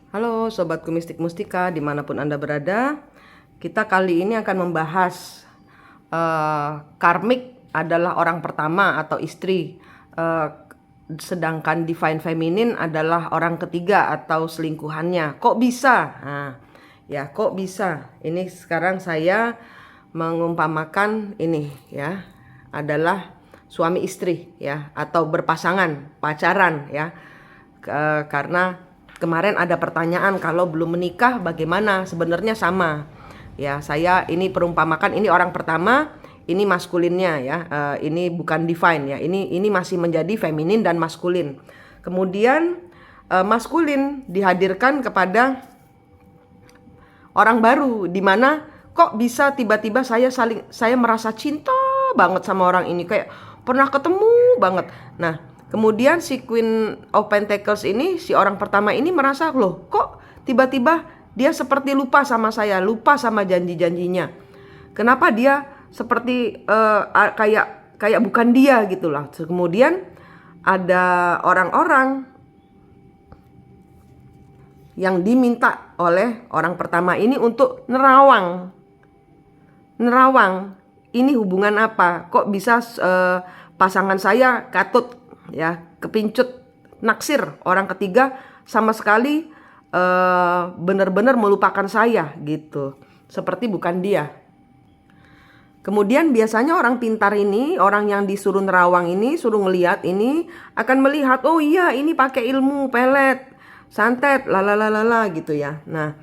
Halo Sobatku Mistik Mustika dimanapun Anda berada. Kita kali ini akan membahas karmik adalah orang pertama atau istri, sedangkan divine feminine adalah orang ketiga atau selingkuhannya. Kok bisa? Nah, ya kok bisa? Ini sekarang saya mengumpamakan ini ya adalah suami istri ya atau berpasangan, pacaran ya. Karena kemarin ada pertanyaan kalau belum menikah bagaimana? Sebenarnya sama. Ya, saya ini perumpamakan ini orang pertama, ini maskulinnya ya. Ini bukan divine ya. Ini masih menjadi feminin dan maskulin. Kemudian maskulin dihadirkan kepada orang baru, di mana kok bisa tiba-tiba saya merasa cinta banget sama orang ini, kayak pernah ketemu banget. Nah, kemudian si Queen of Pentacles ini, si orang pertama ini merasa, loh kok tiba-tiba dia seperti lupa sama saya, lupa sama janji-janjinya. Kenapa dia seperti kayak bukan dia gitu lah. Kemudian ada orang-orang yang diminta oleh orang pertama ini untuk nerawang. Ini hubungan apa? Kok bisa pasangan saya katut ya, kepincut, naksir orang ketiga sama sekali benar-benar melupakan saya gitu. Seperti bukan dia. Kemudian biasanya orang pintar ini, orang yang disuruh nerawang ini, suruh ngelihat ini, akan melihat, oh iya ini pakai ilmu pelet, santet, lalalala gitu ya. Nah,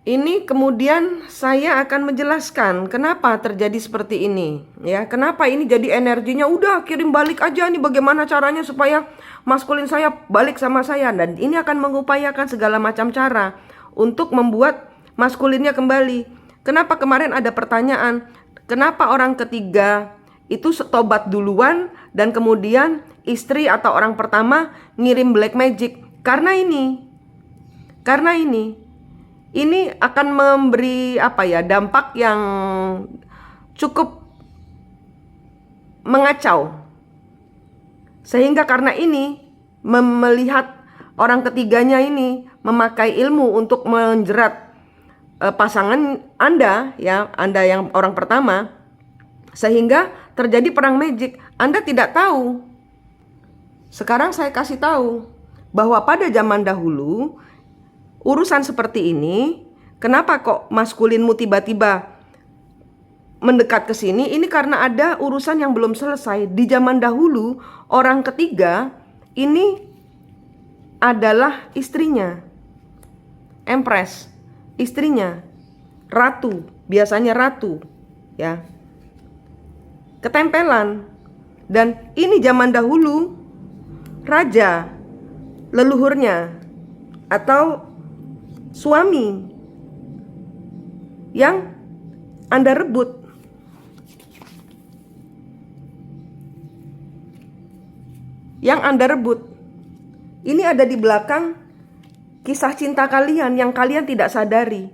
ini kemudian saya akan menjelaskan kenapa terjadi seperti ini ya. Kenapa ini jadi energinya udah kirim balik aja nih, bagaimana caranya supaya maskulin saya balik sama saya. Dan ini akan mengupayakan segala macam cara untuk membuat maskulinnya kembali. Kenapa kemarin ada pertanyaan, kenapa orang ketiga itu tobat duluan dan kemudian istri atau orang pertama ngirim black magic? Karena ini akan memberi dampak yang cukup mengacau. Sehingga karena ini melihat orang ketiganya ini memakai ilmu untuk menjerat pasangan Anda ya, Anda yang orang pertama, sehingga terjadi perang magic. Anda tidak tahu. Sekarang saya kasih tahu bahwa pada zaman dahulu urusan seperti ini, kenapa kok maskulinmu tiba-tiba mendekat ke sini? Ini karena ada urusan yang belum selesai. Di zaman dahulu, orang ketiga ini adalah istrinya, Empress, istrinya, ratu, biasanya ratu, ya, ketempelan. Dan ini zaman dahulu, raja, leluhurnya, atau suami yang Anda rebut. Ini ada di belakang kisah cinta kalian yang kalian tidak sadari.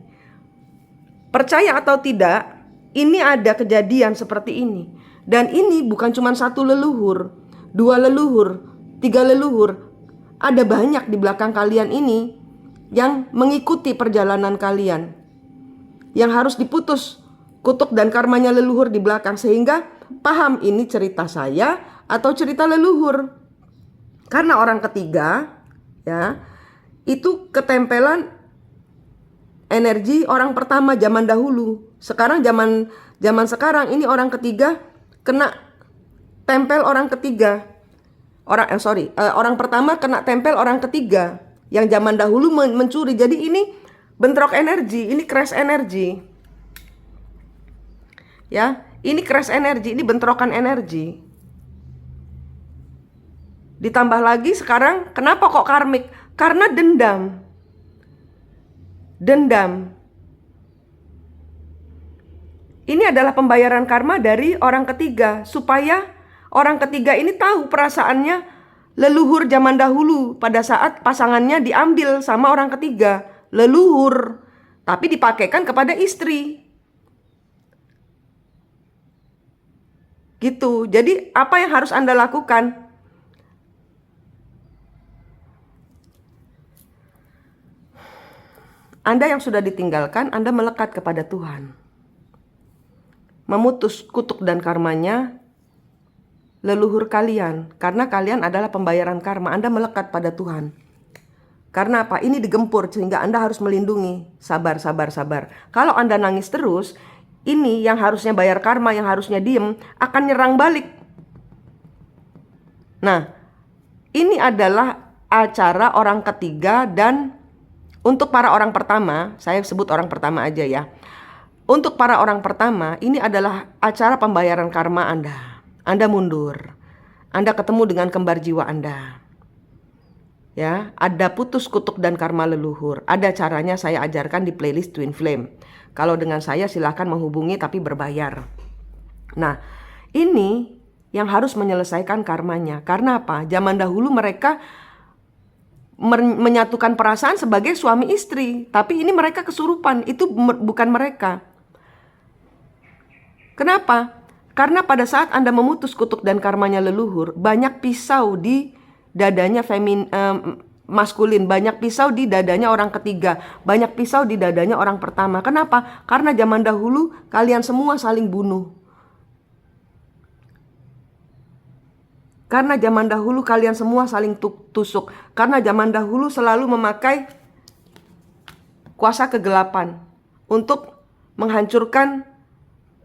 Percaya atau tidak, ini ada kejadian seperti ini. Dan ini bukan cuma satu leluhur, dua leluhur, tiga leluhur. Ada banyak di belakang kalian ini yang mengikuti perjalanan kalian, yang harus diputus kutuk dan karmanya leluhur di belakang. Sehingga paham ini cerita saya atau cerita leluhur. Karena orang ketiga ya, itu ketempelan energi orang pertama zaman dahulu. Sekarang zaman sekarang ini orang ketiga kena tempel orang ketiga. Orang pertama kena tempel orang ketiga yang zaman dahulu mencuri. Jadi ini bentrok energi, ini crash energi. Ya, ini crash energi, ini bentrokan energi. Ditambah lagi sekarang kenapa kok karmik? Karena dendam. Ini adalah pembayaran karma dari orang ketiga, supaya orang ketiga ini tahu perasaannya leluhur zaman dahulu pada saat pasangannya diambil sama orang ketiga. Leluhur, tapi dipakaikan kepada istri. Gitu. Jadi apa yang harus Anda lakukan? Anda yang sudah ditinggalkan, Anda melekat kepada Tuhan. Memutus kutuk dan karmanya leluhur kalian. Karena kalian adalah pembayaran karma. Anda melekat pada Tuhan. Karena apa? Ini digempur sehingga Anda harus melindungi. Sabar, sabar, sabar. Kalau Anda nangis terus, ini yang harusnya bayar karma, yang harusnya diem, akan nyerang balik. Nah, ini adalah acara orang ketiga, dan untuk para orang pertama, saya sebut orang pertama aja ya. Untuk para orang pertama, ini adalah acara pembayaran karma Anda. Anda mundur. Anda ketemu dengan kembar jiwa Anda. Ya, ada putus kutuk dan karma leluhur. Ada caranya saya ajarkan di playlist Twin Flame. Kalau dengan saya silahkan menghubungi tapi berbayar. Nah, ini yang harus menyelesaikan karmanya. Karena apa? Zaman dahulu mereka menyatukan perasaan sebagai suami istri. Tapi ini mereka kesurupan. Itu bukan mereka. Kenapa? Karena pada saat Anda memutus kutuk dan karmanya leluhur, banyak pisau di dadanya maskulin, banyak pisau di dadanya orang ketiga, banyak pisau di dadanya orang pertama. Kenapa? Karena zaman dahulu kalian semua saling bunuh. Karena zaman dahulu kalian semua saling tusuk. Karena zaman dahulu selalu memakai kuasa kegelapan untuk menghancurkan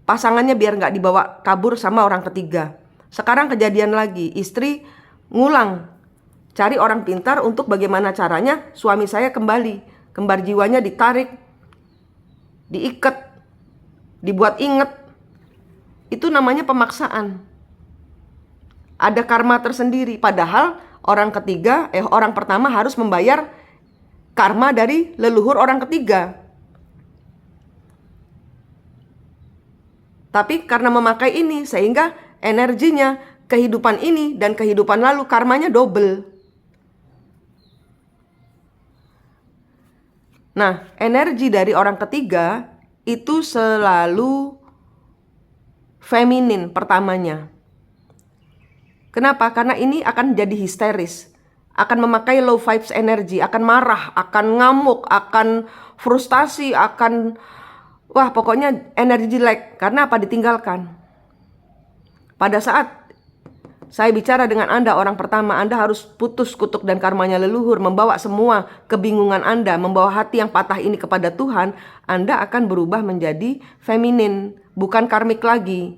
pasangannya biar nggak dibawa kabur sama orang ketiga. Sekarang kejadian lagi, istri ngulang, cari orang pintar untuk bagaimana caranya suami saya kembali. Kembar jiwanya ditarik, diikat, dibuat inget. Itu namanya pemaksaan. Ada karma tersendiri. Padahal orang pertama harus membayar karma dari leluhur orang ketiga. Tapi karena memakai ini, sehingga energinya, kehidupan ini dan kehidupan lalu, karmanya double. Nah, energi dari orang ketiga itu selalu feminin pertamanya. Kenapa? Karena ini akan jadi histeris. Akan memakai low vibes energi, akan marah, akan ngamuk, akan frustasi, akan... Wah, pokoknya energi jelek. Karena apa? Ditinggalkan. Pada saat saya bicara dengan Anda, orang pertama, Anda harus putus kutuk dan karmanya leluhur, membawa semua kebingungan Anda, membawa hati yang patah ini kepada Tuhan. Anda akan berubah menjadi feminin, bukan karmik lagi.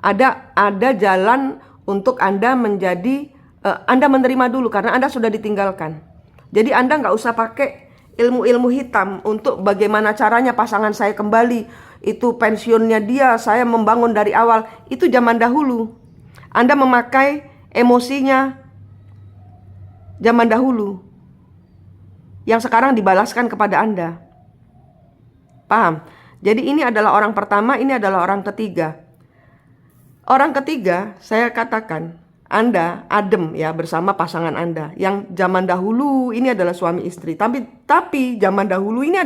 Ada jalan untuk Anda menjadi, Anda menerima dulu karena Anda sudah ditinggalkan. Jadi Anda nggak usah pakai ilmu-ilmu hitam untuk bagaimana caranya pasangan saya kembali. Itu pensiunnya dia, saya membangun dari awal. Itu zaman dahulu. Anda memakai emosinya zaman dahulu, yang sekarang dibalaskan kepada Anda. Paham? Jadi ini adalah orang pertama, ini adalah orang ketiga. Orang ketiga, saya katakan, Anda adem ya bersama pasangan Anda. Yang zaman dahulu ini adalah suami istri. Tapi zaman dahulu ini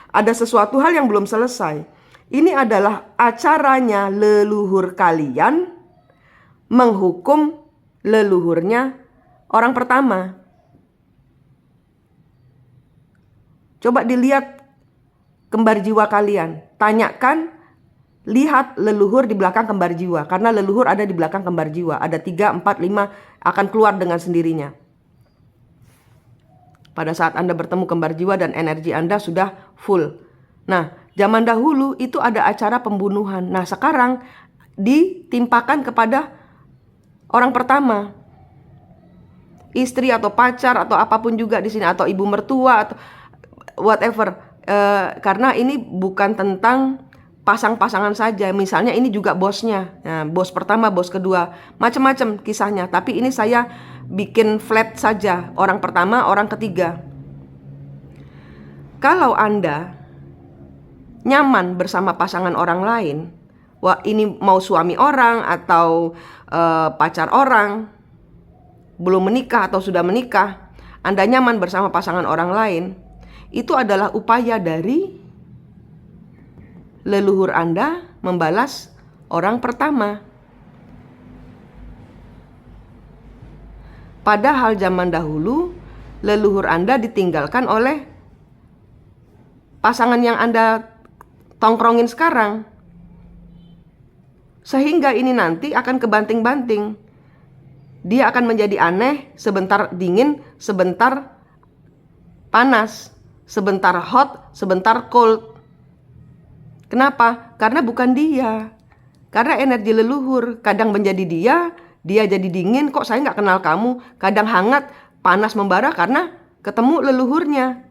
ada sesuatu hal yang belum selesai. Ini adalah acaranya leluhur kalian menghukum leluhurnya orang pertama. Coba dilihat kembar jiwa kalian. Tanyakan, lihat leluhur di belakang kembar jiwa. Karena leluhur ada di belakang kembar jiwa. Ada 3, 4, 5 akan keluar dengan sendirinya. Pada saat Anda bertemu kembar jiwa dan energi Anda sudah full. Nah, zaman dahulu itu ada acara pembunuhan. Nah, sekarang ditimpakan kepada orang pertama. Istri atau pacar atau apapun juga di sini, atau ibu mertua atau whatever. Karena ini bukan tentang pasang-pasangan saja. Misalnya ini juga bosnya. Nah, bos pertama, bos kedua, macam-macam kisahnya. Tapi ini saya bikin flat saja. Orang pertama, orang ketiga. Kalau Anda nyaman bersama pasangan orang lain, wah ini mau suami orang atau pacar orang, belum menikah atau sudah menikah, Anda nyaman bersama pasangan orang lain, itu adalah upaya dari leluhur Anda membalas orang pertama. Padahal zaman dahulu leluhur Anda ditinggalkan oleh pasangan yang Anda tongkrongin sekarang. Sehingga ini nanti akan kebanting-banting. Dia akan menjadi aneh, sebentar dingin, sebentar panas, sebentar hot, sebentar cold. Kenapa? Karena bukan dia. Karena energi leluhur, kadang menjadi dia jadi dingin, kok saya nggak kenal kamu. Kadang hangat, panas membara karena ketemu leluhurnya.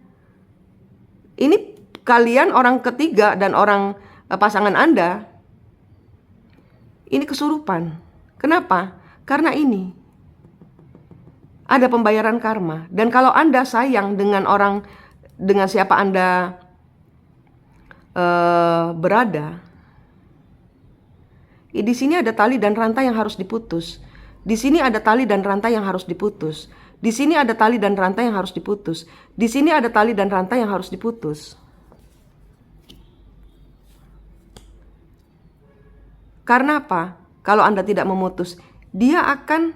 Ini kalian orang ketiga dan orang pasangan Anda, ini kesurupan. Kenapa? Karena ini ada pembayaran karma. Dan kalau Anda sayang dengan orang, dengan siapa Anda berada, di sini ada tali dan rantai yang harus diputus. Di sini ada tali dan rantai yang harus diputus. Di sini ada tali dan rantai yang harus diputus. Di sini ada tali dan rantai yang harus diputus. Karena apa? Kalau Anda tidak memutus, dia akan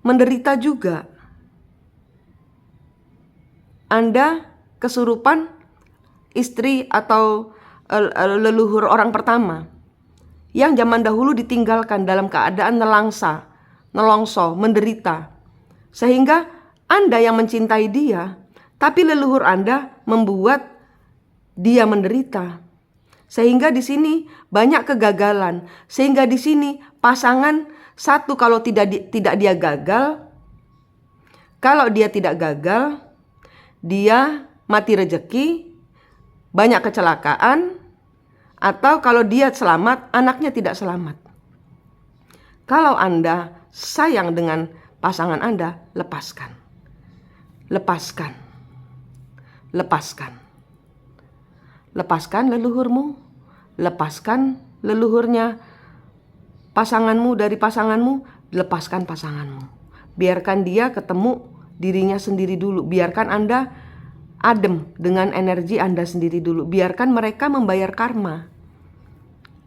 menderita juga. Anda kesurupan istri atau leluhur orang pertama yang zaman dahulu ditinggalkan dalam keadaan nelangsa, nelongso, menderita. Sehingga Anda yang mencintai dia, tapi leluhur Anda membuat dia menderita. Sehingga di sini banyak kegagalan. Sehingga di sini pasangan satu, kalau tidak dia gagal, kalau dia tidak gagal, dia mati rezeki, banyak kecelakaan, atau kalau dia selamat, anaknya tidak selamat. Kalau Anda sayang dengan pasangan Anda, lepaskan. Lepaskan. Lepaskan. Lepaskan leluhurmu, lepaskan leluhurnya pasanganmu dari pasanganmu, lepaskan pasanganmu. Biarkan dia ketemu dirinya sendiri dulu. Biarkan Anda adem dengan energi Anda sendiri dulu. Biarkan mereka membayar karma.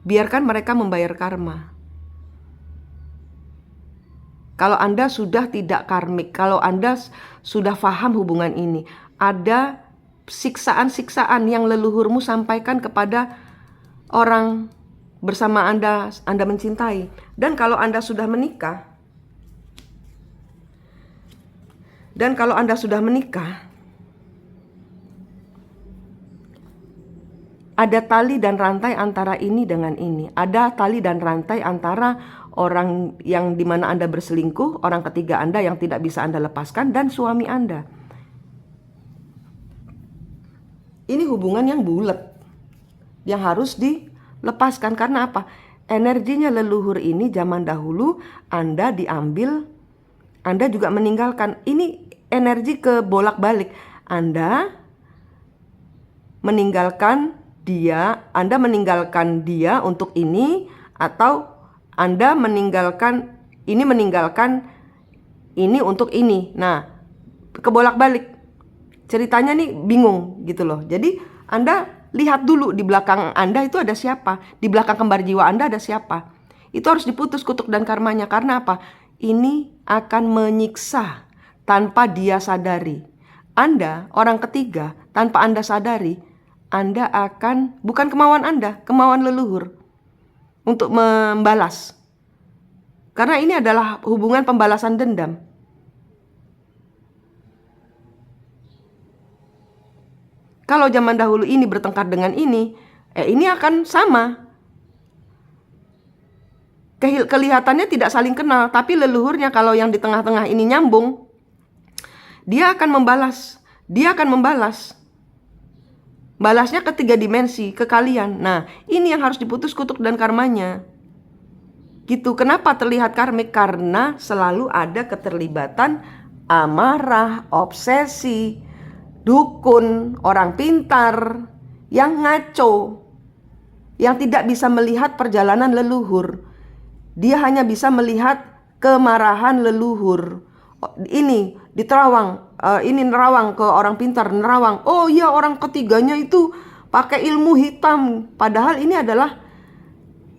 Biarkan mereka membayar karma. Kalau Anda sudah tidak karmik, kalau Anda sudah paham hubungan ini, ada siksaan-siksaan yang leluhurmu sampaikan kepada orang bersama Anda mencintai. Dan kalau Anda sudah menikah, ada tali dan rantai antara ini dengan ini. Ada tali dan rantai antara orang yang dimana Anda berselingkuh, orang ketiga Anda yang tidak bisa Anda lepaskan, dan suami Anda. Ini hubungan yang bulat, yang harus dilepaskan. Karena apa? Energinya leluhur ini zaman dahulu Anda diambil, Anda juga meninggalkan. Ini energi ke bolak-balik. Anda meninggalkan dia untuk ini, atau Anda meninggalkan ini untuk ini. Nah, kebolak-balik. Ceritanya nih bingung gitu loh. Jadi Anda lihat dulu di belakang Anda itu ada siapa. Di belakang kembar jiwa Anda ada siapa. Itu harus diputus kutuk dan karmanya. Karena apa? Ini akan menyiksa tanpa dia sadari. Anda, orang ketiga, tanpa Anda sadari, Anda akan, bukan kemauan Anda, kemauan leluhur untuk membalas. Karena ini adalah hubungan pembalasan dendam. Kalau zaman dahulu ini bertengkar dengan ini akan sama. Kelihatannya tidak saling kenal, tapi leluhurnya kalau yang di tengah-tengah ini nyambung, dia akan membalas. Dia akan membalas. Balasnya ke 3 dimensi, ke kalian. Nah, ini yang harus diputus kutuk dan karmanya. Gitu. Kenapa terlihat karmik? Karena selalu ada keterlibatan amarah, obsesi, dukun, orang pintar yang ngaco, yang tidak bisa melihat perjalanan leluhur. Dia hanya bisa melihat kemarahan leluhur. Ini diterawang, ini nerawang ke orang pintar, nerawang. Oh iya, orang ketiganya itu pakai ilmu hitam. Padahal ini adalah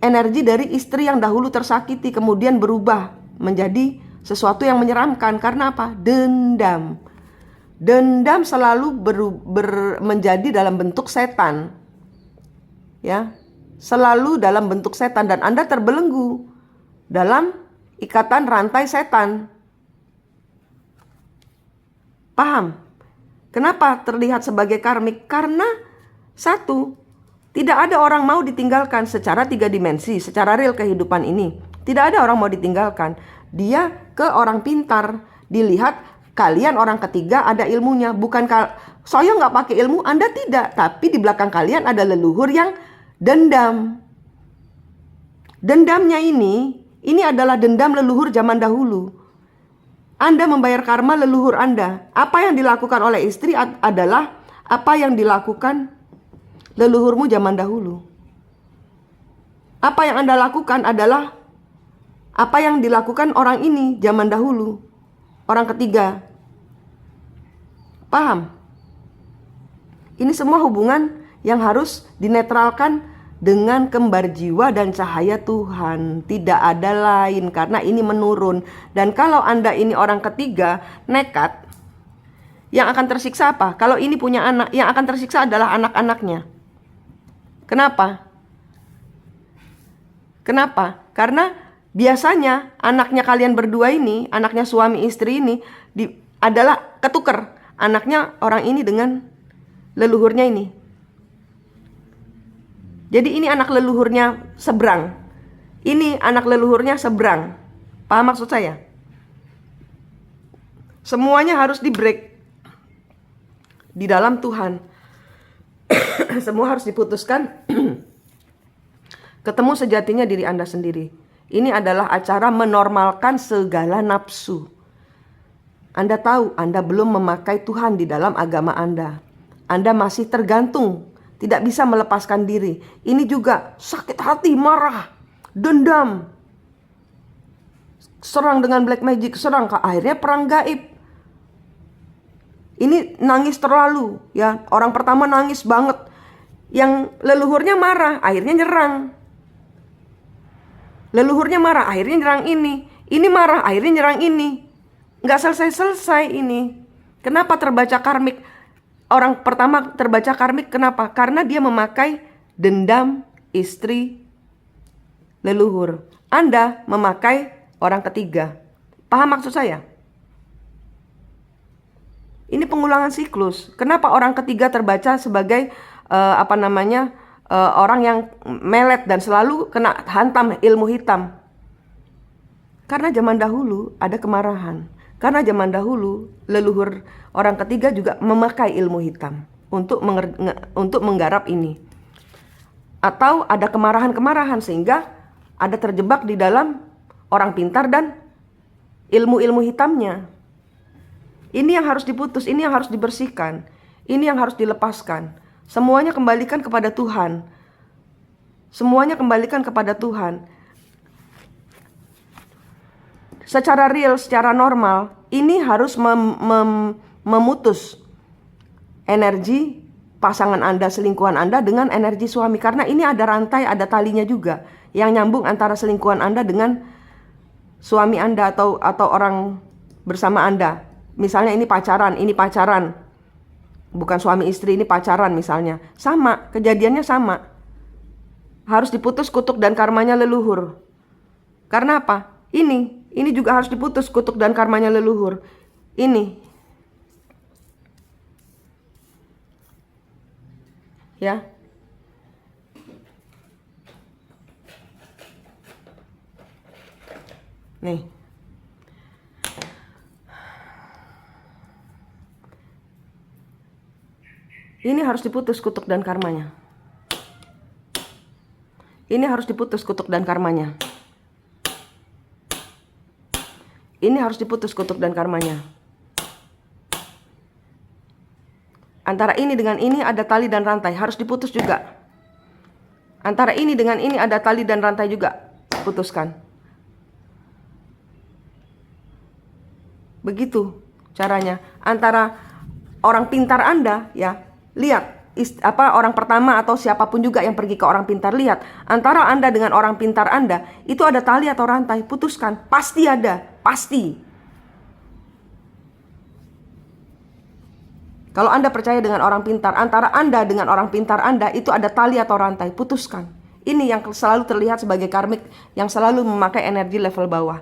energi dari istri yang dahulu tersakiti, kemudian berubah menjadi sesuatu yang menyeramkan. Karena apa? Dendam. Dendam selalu menjadi dalam bentuk setan. Ya, selalu dalam bentuk setan dan Anda terbelenggu dalam ikatan rantai setan. Paham? Kenapa terlihat sebagai karmik? Karena satu, tidak ada orang mau ditinggalkan secara 3 dimensi, secara real kehidupan ini. Tidak ada orang mau ditinggalkan. Dia ke orang pintar, dilihat kalian orang ketiga ada ilmunya. Bukan saya nggak pakai ilmu, Anda tidak. Tapi di belakang kalian ada leluhur yang dendam. Dendamnya ini adalah dendam leluhur zaman dahulu. Anda membayar karma leluhur Anda. Apa yang dilakukan oleh istri adalah apa yang dilakukan leluhurmu zaman dahulu. Apa yang Anda lakukan adalah apa yang dilakukan orang ini zaman dahulu. Orang ketiga. Paham? Ini semua hubungan yang harus dinetralkan dengan kembar jiwa dan cahaya Tuhan. Tidak ada lain, karena ini menurun. Dan kalau Anda ini orang ketiga nekat, yang akan tersiksa apa? Kalau ini punya anak, yang akan tersiksa adalah anak-anaknya. Kenapa? Kenapa? Karena biasanya anaknya kalian berdua ini, anaknya suami istri ini adalah ketuker. Anaknya orang ini dengan leluhurnya ini. Jadi ini anak leluhurnya seberang. Ini anak leluhurnya seberang. Paham maksud saya? Semuanya harus di break di dalam Tuhan. Semua harus diputuskan. Ketemu sejatinya diri Anda sendiri. Ini adalah acara menormalkan segala nafsu. Anda tahu Anda belum memakai Tuhan di dalam agama Anda. Anda masih tergantung, tidak bisa melepaskan diri. Ini juga sakit hati, marah, dendam. Serang dengan black magic, serang, akhirnya perang gaib. Ini nangis terlalu, ya. Orang pertama nangis banget. Yang leluhurnya marah, akhirnya nyerang. Leluhurnya marah, akhirnya nyerang ini. Ini marah, akhirnya nyerang ini. Nggak selesai-selesai ini. Kenapa terbaca karmik? Orang pertama terbaca karmik, kenapa? Karena dia memakai dendam istri leluhur. Anda memakai orang ketiga. Paham maksud saya? Ini pengulangan siklus. Kenapa orang ketiga terbaca sebagai orang yang melet dan selalu kena hantam ilmu hitam? Karena zaman dahulu ada kemarahan. Karena zaman dahulu leluhur orang ketiga juga memakai ilmu hitam untuk menggarap ini. Atau ada kemarahan-kemarahan sehingga ada terjebak di dalam orang pintar dan ilmu-ilmu hitamnya. Ini yang harus diputus, ini yang harus dibersihkan, ini yang harus dilepaskan. Semuanya kembalikan kepada Tuhan. Semuanya kembalikan kepada Tuhan. Secara real, secara normal, ini harus memutus energi pasangan Anda, selingkuhan Anda dengan energi suami. Karena ini ada rantai, ada talinya juga yang nyambung antara selingkuhan Anda dengan suami Anda atau orang bersama Anda. Misalnya ini pacaran. Bukan suami istri, ini pacaran misalnya. Sama, kejadiannya sama. Harus diputus kutuk dan karmanya leluhur. Karena apa? Ini juga harus diputus kutuk dan karmanya leluhur. Ini. Ya. Nih. Ini harus diputus kutuk dan karmanya. Ini harus diputus kutuk dan karmanya. Ini harus diputus kutuk dan karmanya. Antara ini dengan ini ada tali dan rantai, harus diputus juga. Antara ini dengan ini ada tali dan rantai juga, putuskan. Begitu caranya. Antara orang pintar Anda, ya, lihat orang pertama atau siapapun juga yang pergi ke orang pintar, lihat antara Anda dengan orang pintar Anda itu ada tali atau rantai, putuskan. Pasti ada, pasti. Kalau Anda percaya dengan orang pintar, antara Anda dengan orang pintar Anda itu ada tali atau rantai, putuskan. Ini yang selalu terlihat sebagai karmik, yang selalu memakai energi level bawah.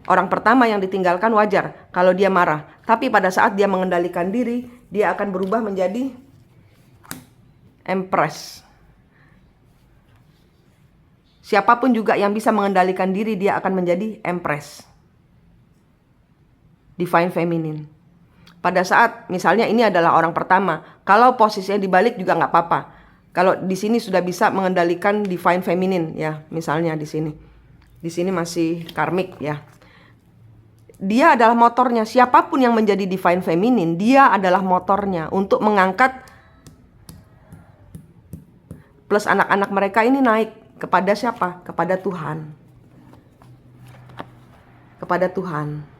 Orang pertama yang ditinggalkan wajar kalau dia marah, tapi pada saat dia mengendalikan diri, dia akan berubah menjadi Empress. Siapapun juga yang bisa mengendalikan diri, dia akan menjadi Empress, Divine Feminine. Pada saat misalnya ini adalah orang pertama, kalau posisinya dibalik juga nggak apa-apa. Kalau di sini sudah bisa mengendalikan Divine Feminine ya, misalnya di sini masih karmik ya. Dia adalah motornya. Siapapun yang menjadi Divine Feminine, dia adalah motornya untuk mengangkat plus anak-anak mereka ini naik kepada siapa? Kepada Tuhan. Kepada Tuhan.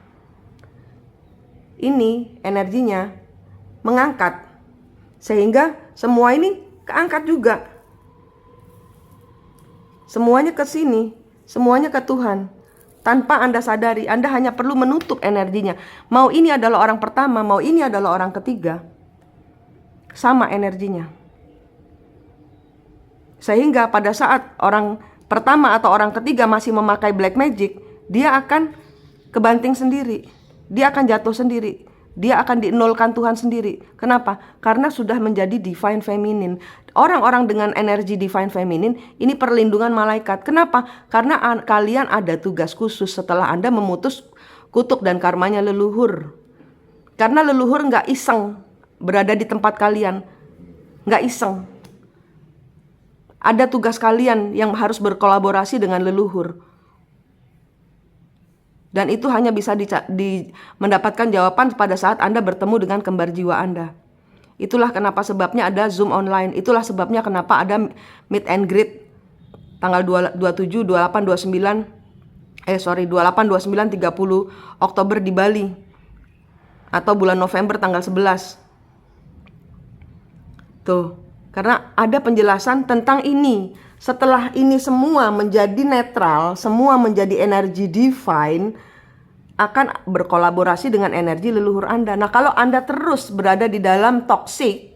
Ini energinya mengangkat, sehingga semua ini keangkat juga. Semuanya ke sini, semuanya ke Tuhan. Tanpa Anda sadari, Anda hanya perlu menutup energinya. Mau ini adalah orang pertama, mau ini adalah orang ketiga, sama energinya. Sehingga pada saat orang pertama atau orang ketiga masih memakai black magic, dia akan kebanting sendiri. Dia akan jatuh sendiri. Dia akan dinolkan Tuhan sendiri. Kenapa? Karena sudah menjadi Divine Feminine. Orang-orang dengan energi Divine Feminine ini perlindungan malaikat. Kenapa? Karena kalian ada tugas khusus setelah Anda memutus kutuk dan karmanya leluhur. Karena leluhur nggak iseng berada di tempat kalian. Nggak iseng. Ada tugas kalian yang harus berkolaborasi dengan leluhur. Dan itu hanya bisa mendapatkan jawaban pada saat Anda bertemu dengan kembar jiwa Anda. Itulah kenapa sebabnya ada Zoom online. Itulah sebabnya kenapa ada meet and greet tanggal 27, 28, 29 28, 29, 30 Oktober di Bali. Atau bulan November tanggal 11. Tuh, karena ada penjelasan tentang ini. Setelah ini semua menjadi netral, semua menjadi energi divine, akan berkolaborasi dengan energi leluhur Anda. Nah, kalau Anda terus berada di dalam toxic,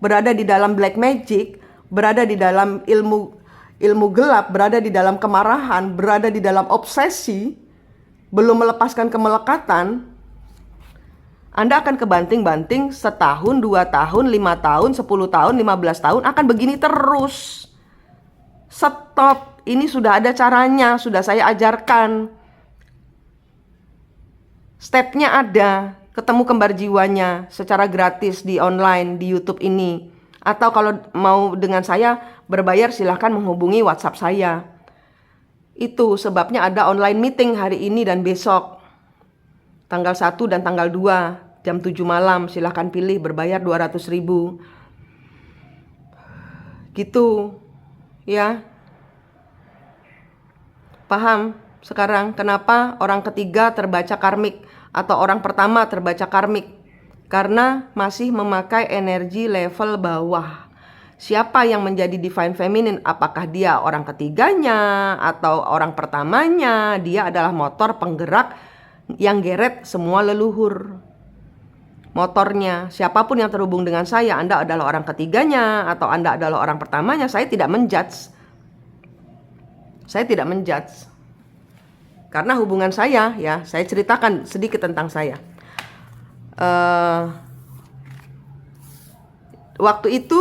berada di dalam black magic, berada di dalam ilmu gelap, berada di dalam kemarahan, berada di dalam obsesi, belum melepaskan kemelekatan, Anda akan kebanting-banting setahun, 2 tahun, 5 tahun, 10 tahun, 15 tahun, akan begini terus. Stop, ini sudah ada caranya, sudah saya ajarkan. Stepnya ada, ketemu kembar jiwanya secara gratis di online, di YouTube ini. Atau kalau mau dengan saya berbayar, silahkan menghubungi WhatsApp saya. Itu sebabnya ada online meeting hari ini dan besok. Tanggal 1 dan tanggal 2, jam 7 malam, silahkan pilih, berbayar 200.000. Gitu. Ya, paham sekarang kenapa orang ketiga terbaca karmik atau orang pertama terbaca karmik? Karena masih memakai energi level bawah. Siapa yang menjadi Divine Feminine? Apakah dia orang ketiganya atau orang pertamanya? Dia adalah motor penggerak yang geret semua leluhur. Motornya, siapapun yang terhubung dengan saya, Anda adalah orang ketiganya atau Anda adalah orang pertamanya, saya tidak menjudge. Saya tidak menjudge. Karena hubungan saya, ya, saya ceritakan sedikit tentang saya. Waktu itu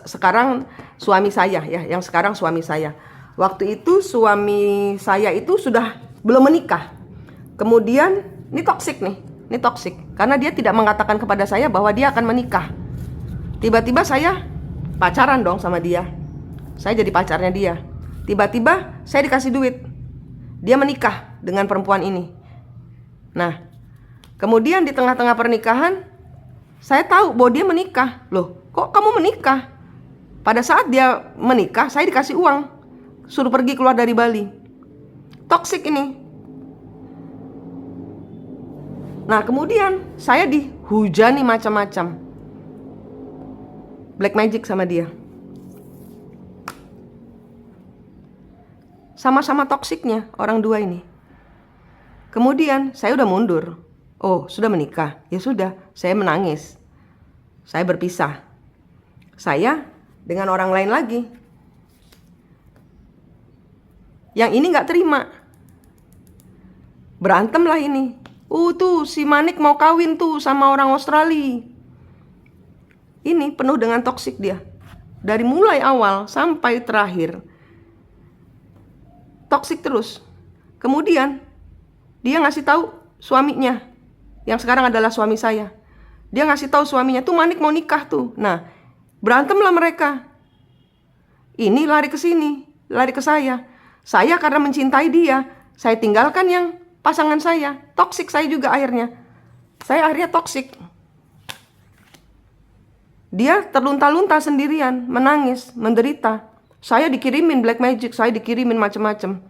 sekarang suami saya, ya, yang sekarang suami saya. Waktu itu suami saya itu sudah belum menikah. Kemudian ini toksik nih, ini toksik karena dia tidak mengatakan kepada saya bahwa dia akan menikah. Tiba-tiba saya pacaran dong sama dia. Saya jadi pacarnya dia. Tiba-tiba saya dikasih duit. Dia menikah dengan perempuan ini. Nah, kemudian di tengah-tengah pernikahan saya tahu bahwa dia menikah. Loh, kok kamu menikah? Pada saat dia menikah, saya dikasih uang, suruh pergi keluar dari Bali. Toksik ini. Nah, kemudian saya dihujani macam-macam black magic sama dia. Sama-sama toksiknya orang dua ini. Kemudian saya udah mundur. Oh, sudah menikah. Ya sudah, saya menangis. Saya berpisah. Saya dengan orang lain lagi. Yang ini nggak terima. Berantem lah ini. Tuh si Manik mau kawin tuh sama orang Australia. Ini penuh dengan toksik dia. Dari mulai awal sampai terakhir. Toksik terus. Kemudian dia ngasih tahu suaminya, yang sekarang adalah suami saya. Dia ngasih tahu suaminya, tuh Manik mau nikah tuh. Nah, berantemlah mereka. Ini lari ke sini, lari ke saya. Saya karena mencintai dia, saya tinggalkan yang pasangan saya. Toksik saya juga akhirnya. Saya akhirnya toksik. Dia terlunta-lunta sendirian, menangis, menderita. Saya dikirimin black magic, saya dikirimin macam-macam.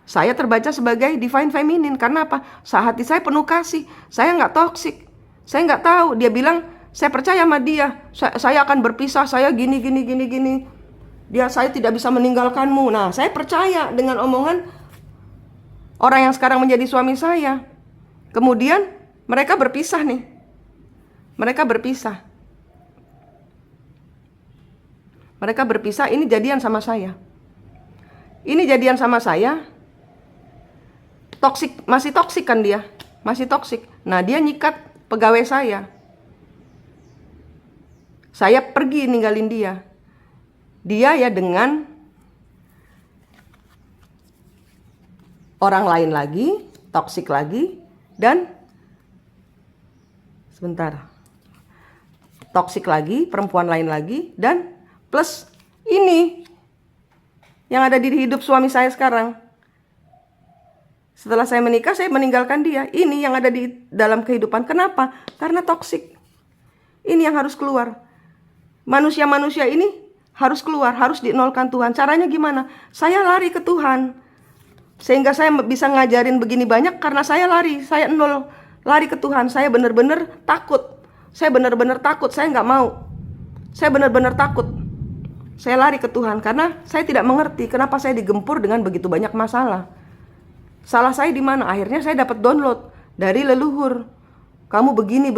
Saya terbaca sebagai divine feminine. Karena apa? Saat hati saya penuh kasih. Saya nggak toksik. Saya nggak tahu. Dia bilang, saya percaya sama dia. Saya akan berpisah. Saya gini. Saya tidak bisa meninggalkanmu. Nah, saya percaya dengan omongan orang yang sekarang menjadi suami saya. Kemudian mereka berpisah nih. Mereka berpisah. Mereka berpisah. Ini jadian sama saya. Ini jadian sama saya. Toksik, masih toksik kan dia, masih toksik. Nah, dia nyikat pegawai saya. Saya pergi ninggalin dia. Dia ya dengan orang lain lagi, toksik lagi, dan sebentar, toksik lagi, perempuan lain lagi, dan plus ini yang ada di hidup suami saya sekarang. Setelah saya menikah, saya meninggalkan dia. Ini yang ada di dalam kehidupan. Kenapa? Karena toksik. Ini yang harus keluar. Manusia-manusia ini harus keluar, harus dinolkan Tuhan. Caranya gimana? Saya lari ke Tuhan. Sehingga saya bisa ngajarin begini banyak karena saya lari. Saya nol, lari ke Tuhan. Saya benar-benar takut. Saya benar-benar takut. Saya nggak mau. Saya benar-benar takut. Saya lari ke Tuhan karena saya tidak mengerti kenapa saya digempur dengan begitu banyak masalah. Salah saya di mana? Akhirnya saya dapat download dari leluhur. Kamu begini.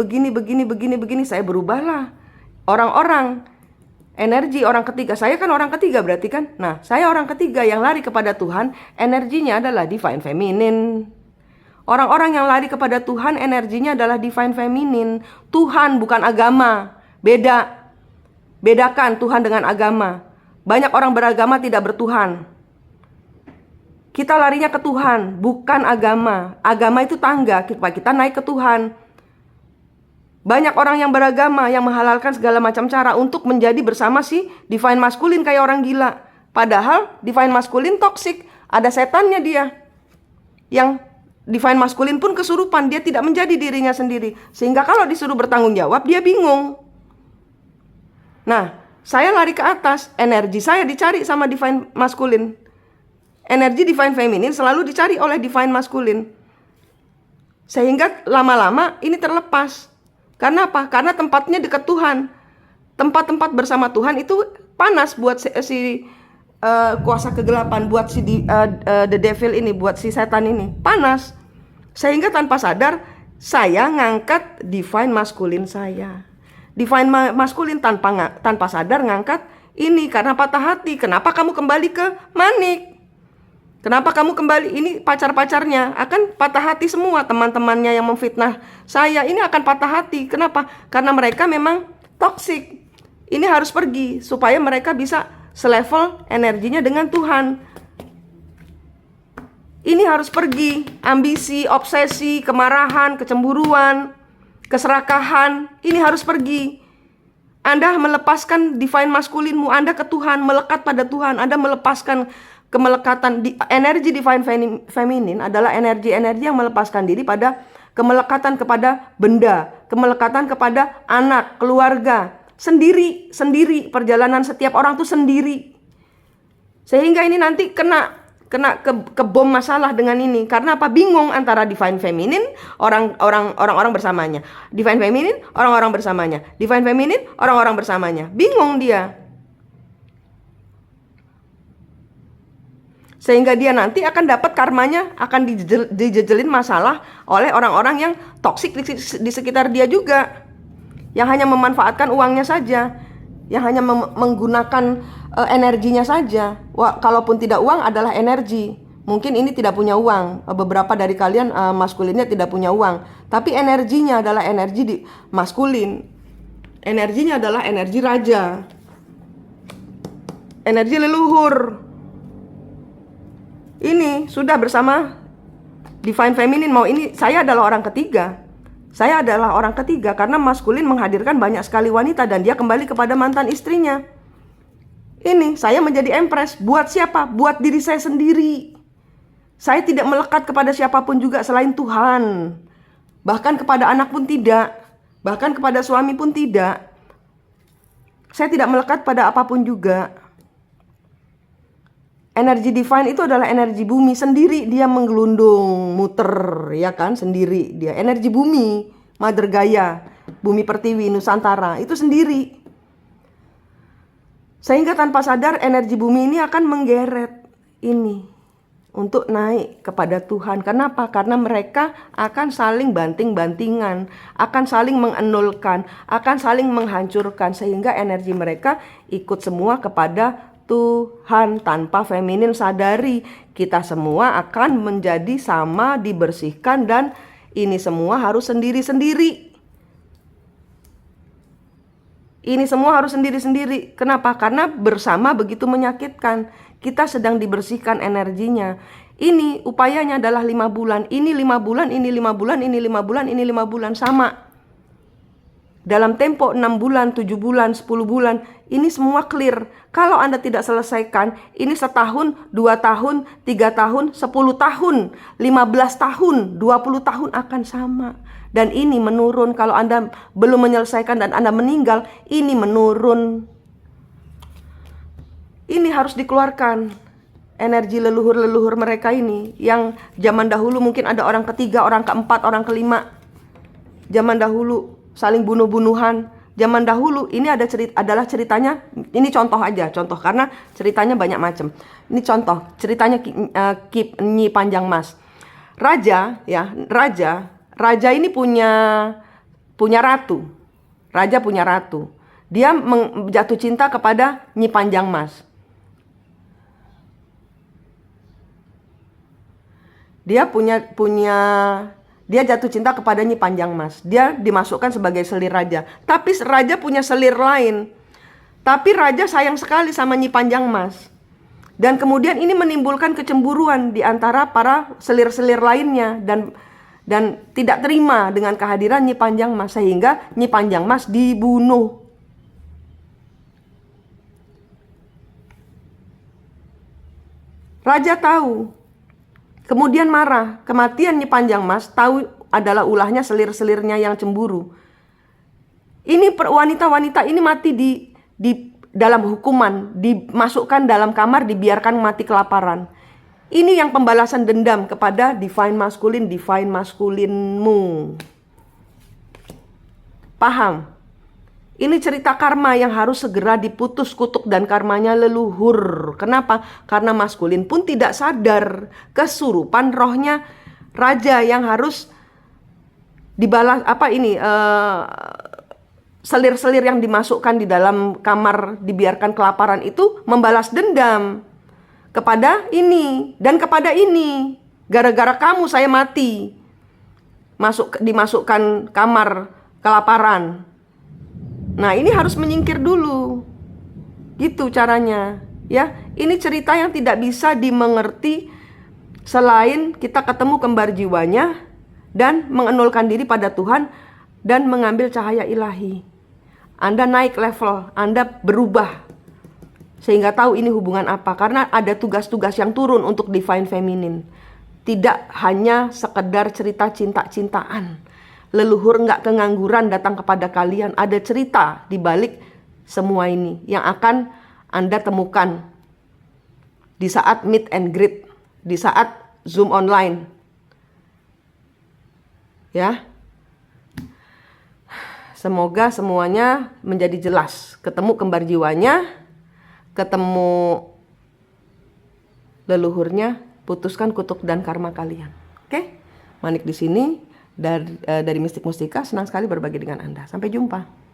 Saya berubahlah. Orang-orang, energi orang ketiga. Saya kan orang ketiga berarti kan? Nah, saya orang ketiga yang lari kepada Tuhan. Energinya adalah divine feminine. Orang-orang yang lari kepada Tuhan, energinya adalah divine feminine. Tuhan bukan agama. Beda. Bedakan Tuhan dengan agama. Banyak orang beragama tidak bertuhan. Kita larinya ke Tuhan, bukan agama. Agama itu tangga, kita naik ke Tuhan. Banyak orang yang beragama yang menghalalkan segala macam cara untuk menjadi bersama si divine maskulin kayak orang gila. Padahal divine maskulin toksik, ada setannya dia. Yang divine maskulin pun kesurupan, dia tidak menjadi dirinya sendiri. Sehingga kalau disuruh bertanggung jawab, dia bingung. Nah, saya lari ke atas, energi saya dicari sama divine maskulin. Energi divine feminine selalu dicari oleh divine maskulin. Sehingga lama-lama ini terlepas. Karena apa? Karena tempatnya dekat Tuhan. Tempat-tempat bersama Tuhan itu panas buat si kuasa kegelapan, buat si the devil ini, buat si setan ini. Panas. Sehingga tanpa sadar saya ngangkat divine maskulin saya. Divine maskulin tanpa sadar ngangkat ini karena patah hati. Kenapa kamu kembali ke Manik? Kenapa kamu kembali? Ini pacar-pacarnya akan patah hati semua. Teman-temannya yang memfitnah saya ini akan patah hati. Kenapa? Karena mereka memang toksik. Ini harus pergi supaya mereka bisa selevel energinya dengan Tuhan. Ini harus pergi. Ambisi, obsesi, kemarahan, kecemburuan, keserakahan. Ini harus pergi. Anda melepaskan divine maskulinmu. Anda ke Tuhan, melekat pada Tuhan. Anda melepaskan kemelekatan. Energi divine feminine adalah energi-energi yang melepaskan diri pada kemelekatan kepada benda, kemelekatan kepada anak, keluarga, sendiri perjalanan setiap orang tuh sendiri. Sehingga ini nanti kena ke bom masalah dengan ini. Karena apa? Bingung antara divine feminine orang-orang bersamanya, divine feminine orang-orang bersamanya, divine feminine orang-orang bersamanya. Bingung dia. Sehingga dia nanti akan dapat karmanya, akan dijejelin masalah oleh orang-orang yang toksik di sekitar dia juga, yang hanya memanfaatkan uangnya saja, yang hanya menggunakan energinya saja. Wah, kalaupun tidak uang adalah energi. Mungkin ini tidak punya uang, beberapa dari kalian maskulinnya tidak punya uang, tapi energinya adalah energi di maskulin. Energinya adalah energi raja, energi leluhur. Ini sudah bersama Divine Feminine. Mau ini, saya adalah orang ketiga. Saya adalah orang ketiga karena maskulin menghadirkan banyak sekali wanita dan dia kembali kepada mantan istrinya. Ini saya menjadi empress. Buat siapa? Buat diri saya sendiri. Saya tidak melekat kepada siapapun juga selain Tuhan. Bahkan kepada anak pun tidak. Bahkan kepada suami pun tidak. Saya tidak melekat pada apapun juga. Energi divine itu adalah energi bumi sendiri, dia menggelundung, muter, ya kan, sendiri dia. Energi bumi, Mother Gaia, bumi pertiwi, Nusantara, itu sendiri. Sehingga tanpa sadar energi bumi ini akan menggeret ini untuk naik kepada Tuhan. Kenapa? Karena mereka akan saling banting-bantingan, akan saling mengenulkan, akan saling menghancurkan. Sehingga energi mereka ikut semua kepada Tuhan. Tanpa feminin sadari, kita semua akan menjadi sama, dibersihkan, dan ini semua harus sendiri-sendiri. Ini semua harus sendiri-sendiri. Kenapa? Karena bersama begitu menyakitkan. Kita sedang dibersihkan energinya. Ini upayanya adalah 5 bulan. Ini 5 bulan, ini 5 bulan, ini 5 bulan, ini 5 bulan. Sama. Dalam tempo 6 bulan, 7 bulan, 10 bulan, ini semua clear. Kalau Anda tidak selesaikan, ini setahun, 2 tahun, 3 tahun, 10 tahun, 15 tahun, 20 tahun akan sama. Dan ini menurun. Kalau Anda belum menyelesaikan dan Anda meninggal, ini menurun. Ini harus dikeluarkan. Energi leluhur-leluhur mereka ini. Yang zaman dahulu mungkin ada orang ketiga, orang keempat, orang kelima. Zaman dahulu saling bunuh-bunuhan. Zaman dahulu ini adalah ceritanya. Ini contoh aja, contoh karena ceritanya banyak macam. Ini contoh ceritanya Nyi Panjang Mas. Raja ya, raja ini punya ratu. Raja punya ratu. Dia jatuh cinta kepada Nyi Panjang Mas. Dia jatuh cinta kepada Nyi Panjang Mas. Dia dimasukkan sebagai selir raja. Tapi raja punya selir lain. Tapi raja sayang sekali sama Nyi Panjang Mas. Dan kemudian ini menimbulkan kecemburuan di antara para selir-selir lainnya. Dan tidak terima dengan kehadiran Nyi Panjang Mas. Sehingga Nyi Panjang Mas dibunuh. Raja tahu. Kemudian marah. Kematian Nyi Panjang Mas tahu adalah ulahnya selir-selirnya yang cemburu. Ini wanita-wanita ini mati di dalam hukuman, dimasukkan dalam kamar, dibiarkan mati kelaparan. Ini yang pembalasan dendam kepada divine maskulinmu. Paham? Ini cerita karma yang harus segera diputus kutuk dan karmanya leluhur. Kenapa? Karena maskulin pun tidak sadar kesurupan rohnya raja yang harus dibalas. Selir-selir yang dimasukkan di dalam kamar dibiarkan kelaparan itu membalas dendam kepada ini dan kepada ini. Gara-gara kamu saya mati. Dimasukkan kamar kelaparan. Nah, ini harus menyingkir dulu. Gitu caranya, ya. Ini cerita yang tidak bisa dimengerti selain kita ketemu kembar jiwanya dan mengenulkan diri pada Tuhan dan mengambil cahaya ilahi. Anda naik level, Anda berubah sehingga tahu ini hubungan apa. Karena ada tugas-tugas yang turun untuk divine feminine. Tidak hanya sekedar cerita cinta-cintaan. Leluhur nggak kengangguran datang kepada kalian. Ada cerita di balik semua ini yang akan Anda temukan di saat meet and greet, di saat Zoom online. Ya. Semoga semuanya menjadi jelas. Ketemu kembar jiwanya, ketemu leluhurnya, putuskan kutuk dan karma kalian. Oke? Manik di sini dari Mistik Mustika, senang sekali berbagi dengan Anda. Sampai jumpa.